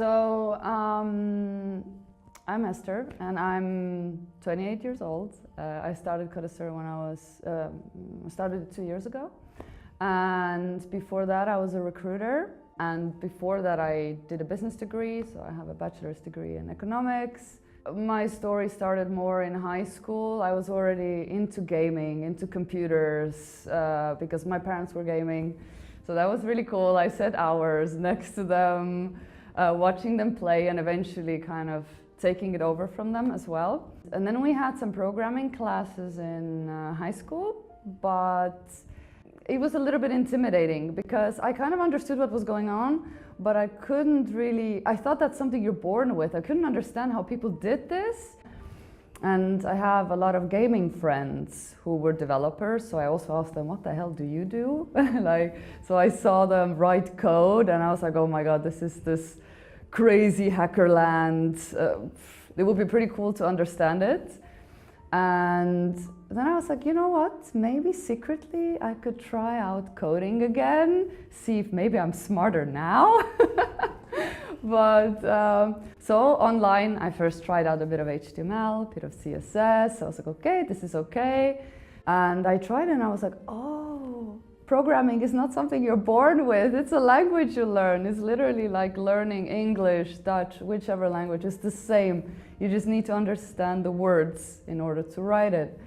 So I'm Esther, and I'm 28 years old. I started Codaisseur when I started 2 years ago. And before that, I was a recruiter. And before that, I did a business degree, so I have a bachelor's degree in economics. My story started more in high school. I was already into gaming, into computers, because my parents were gaming. So that was really cool. I sat hours next to them, watching them play, and eventually kind of taking it over from them as well. And then we had some programming classes in high school, but it was a little bit intimidating because I kind of understood what was going on, but I couldn't really, I thought that's something you're born with. I couldn't understand how people did this. And I have a lot of gaming friends who were developers, so I also asked them, what the hell do you do? So I saw them write code and I was like, oh my God, this is this crazy hacker land. It would be pretty cool to understand it. And then I was like, you know what, maybe secretly I could try out coding again, see if maybe I'm smarter now. But so online, I first tried out a bit of HTML, a bit of CSS. I was like, okay, this is okay. And I tried it and I was like, oh, programming is not something you're born with. It's a language you learn. It's literally like learning English, Dutch, whichever language. It's the same. You just need to understand the words in order to write it.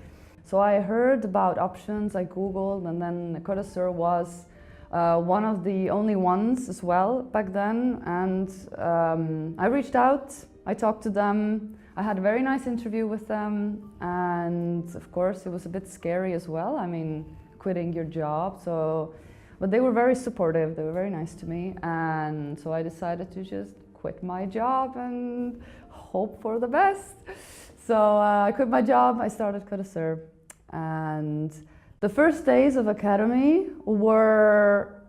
So I heard about options, I Googled, and then Codaisseur was one of the only ones as well back then. And I reached out, I talked to them. I had a very nice interview with them. And of course, it was a bit scary as well. I mean, quitting your job. But they were very supportive. They were very nice to me. And so I decided to just quit my job and hope for the best. So I quit my job, I started Codaisseur. And the first days of Academy were,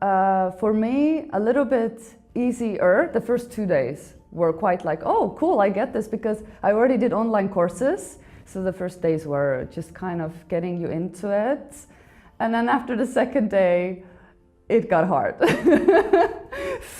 for me, a little bit easier. The first 2 days were quite like, oh, cool, I get this, because I already did online courses. So the first days were just kind of getting you into it. And then after the second day, it got hard.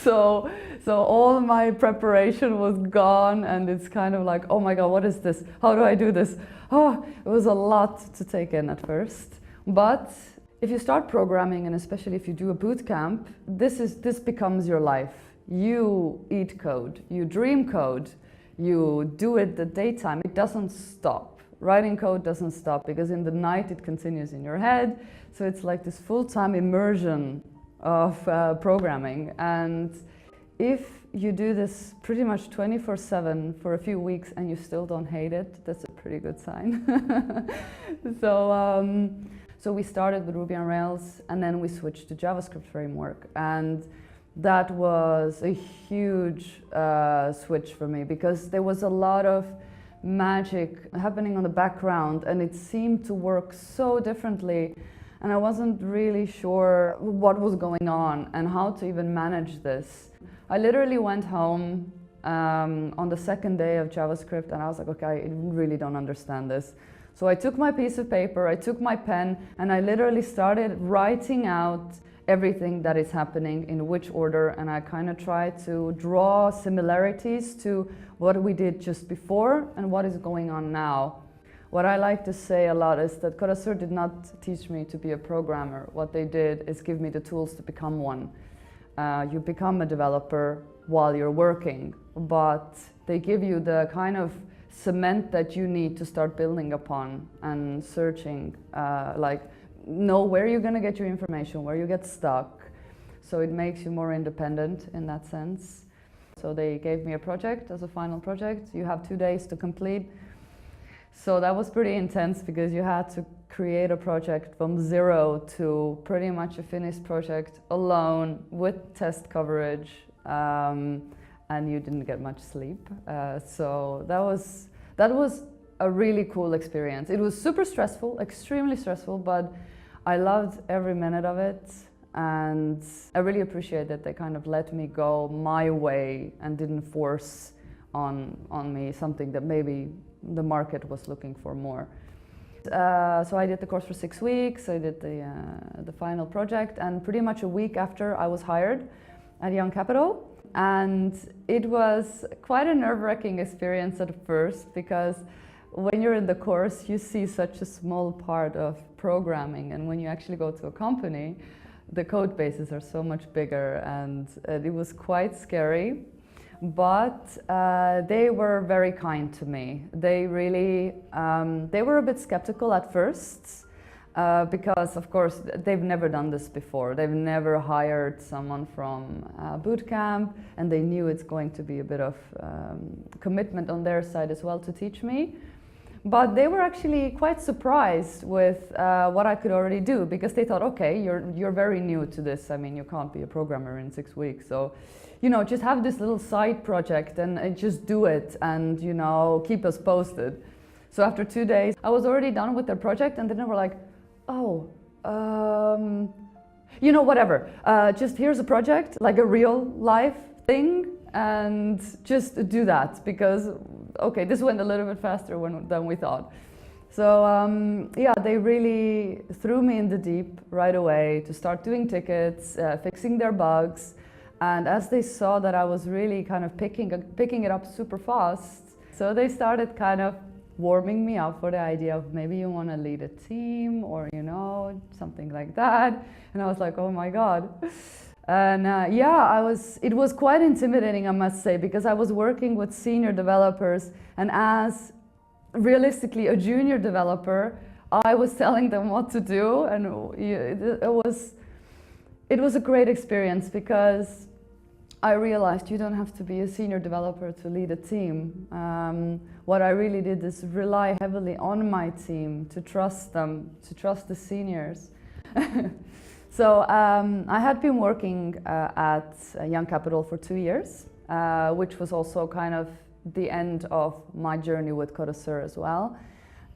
So all my preparation was gone, and it's kind of like, oh my God, what is this? How do I do this? Oh, it was a lot to take in at first. But if you start programming, and especially if you do a boot camp, this becomes your life. You eat code, you dream code, you do it the daytime. It doesn't stop. Writing code doesn't stop, because in the night it continues in your head. So it's like this full-time immersion of programming. And if you do this pretty much 24/7 for a few weeks and you still don't hate it, that's a pretty good sign. So we started with Ruby on Rails, and then we switched to JavaScript framework. And that was a huge switch for me, because there was a lot of magic happening on the background, and it seemed to work so differently. And I wasn't really sure what was going on and how to even manage this. I literally went home on the second day of JavaScript, and I was like, okay, I really don't understand this. So I took my piece of paper, I took my pen, and I literally started writing out everything that is happening, in which order, and I kind of tried to draw similarities to what we did just before and what is going on now. What I like to say a lot is that Codaisseur did not teach me to be a programmer. What they did is give me the tools to become one. You become a developer while you're working, but they give you the kind of cement that you need to start building upon and searching, know where you're going to get your information, where you get stuck. So it makes you more independent in that sense. So they gave me a project as a final project. You have 2 days to complete. So that was pretty intense, because you had to create a project from zero to pretty much a finished project alone with test coverage, and you didn't get much sleep. So that was a really cool experience. It was super stressful, extremely stressful, but I loved every minute of it. And I really appreciate that they kind of let me go my way and didn't force on me something that maybe the market was looking for more. So I did the course for 6 weeks, I did the final project, and pretty much a week after I was hired at YoungCapital. And it was quite a nerve-wracking experience at first, because when you're in the course, you see such a small part of programming, and when you actually go to a company, the code bases are so much bigger, and it was quite scary. But they were very kind to me. They really, they were a bit skeptical at first, because of course they've never done this before. They've never hired someone from boot camp, and they knew it's going to be a bit of commitment on their side as well to teach me. But they were actually quite surprised with what I could already do, because they thought, okay, you're very new to this. I mean, you can't be a programmer in 6 weeks. So, you know, just have this little side project and just do it, and, you know, keep us posted. So after 2 days, I was already done with their project, and then they were like, oh, you know, whatever. Just here's a project, like a real life thing, and just do that, because okay, this went a little bit faster than we thought. So yeah, they really threw me in the deep right away to start doing tickets, fixing their bugs. And as they saw that I was really kind of picking it up super fast, so they started kind of warming me up for the idea of maybe you want to lead a team, or, you know, something like that. And I was like, oh my God. And yeah, it was quite intimidating, I must say, because I was working with senior developers, and as realistically a junior developer, I was telling them what to do, and it was a great experience, because I realized you don't have to be a senior developer to lead a team. What I really did is rely heavily on my team, to trust them, to trust the seniors. So I had been working at YoungCapital for 2 years, which was also kind of the end of my journey with Codaisseur as well.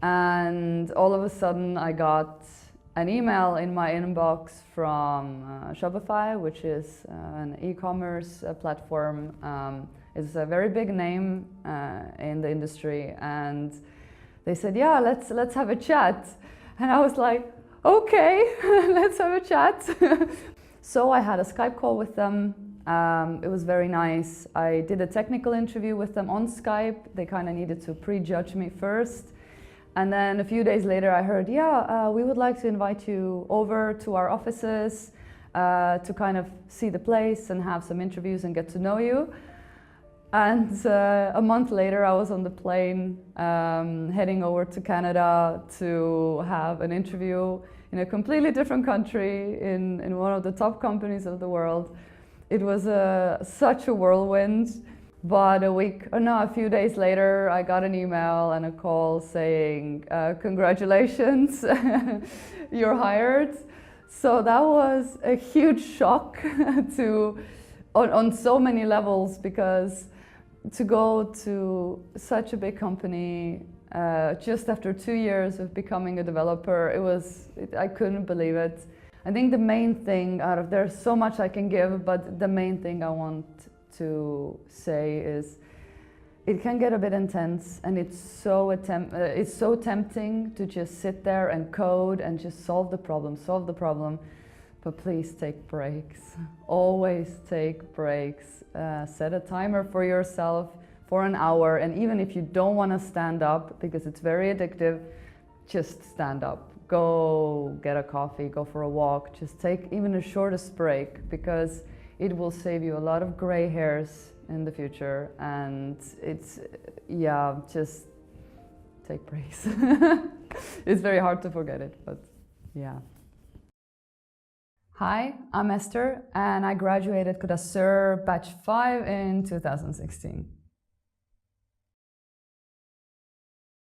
And all of a sudden I got an email in my inbox from Shopify, which is an e-commerce platform. It's a very big name in the industry, and they said, yeah, let's have a chat. And I was like, okay, let's have a chat. So I had a Skype call with them. It was very nice. I did a technical interview with them on Skype. They kind of needed to prejudge me first. And then a few days later I heard, yeah, we would like to invite you over to our offices to kind of see the place and have some interviews and get to know you. And a month later I was on the plane heading over to Canada to have an interview in a completely different country in one of the top companies of the world. It was such a whirlwind, but a few days later I got an email and a call saying, congratulations, you're hired. So that was a huge shock on so many levels, because to go to such a big company just after 2 years of becoming a developer, I couldn't believe it. I think the main thing there's so much I can give, but the main thing I want to say is it can get a bit intense, and it's so tempting to just sit there and code and just solve the problem. But please take breaks. Always take breaks. Set a timer for yourself for an hour, and even if you don't want to stand up because it's very addictive, just stand up. Go get a coffee, go for a walk, just take even the shortest break, because it will save you a lot of gray hairs in the future. And just take breaks. It's very hard to forget it, but yeah. Hi, I'm Esther, and I graduated Codaisseur Batch 5 in 2016.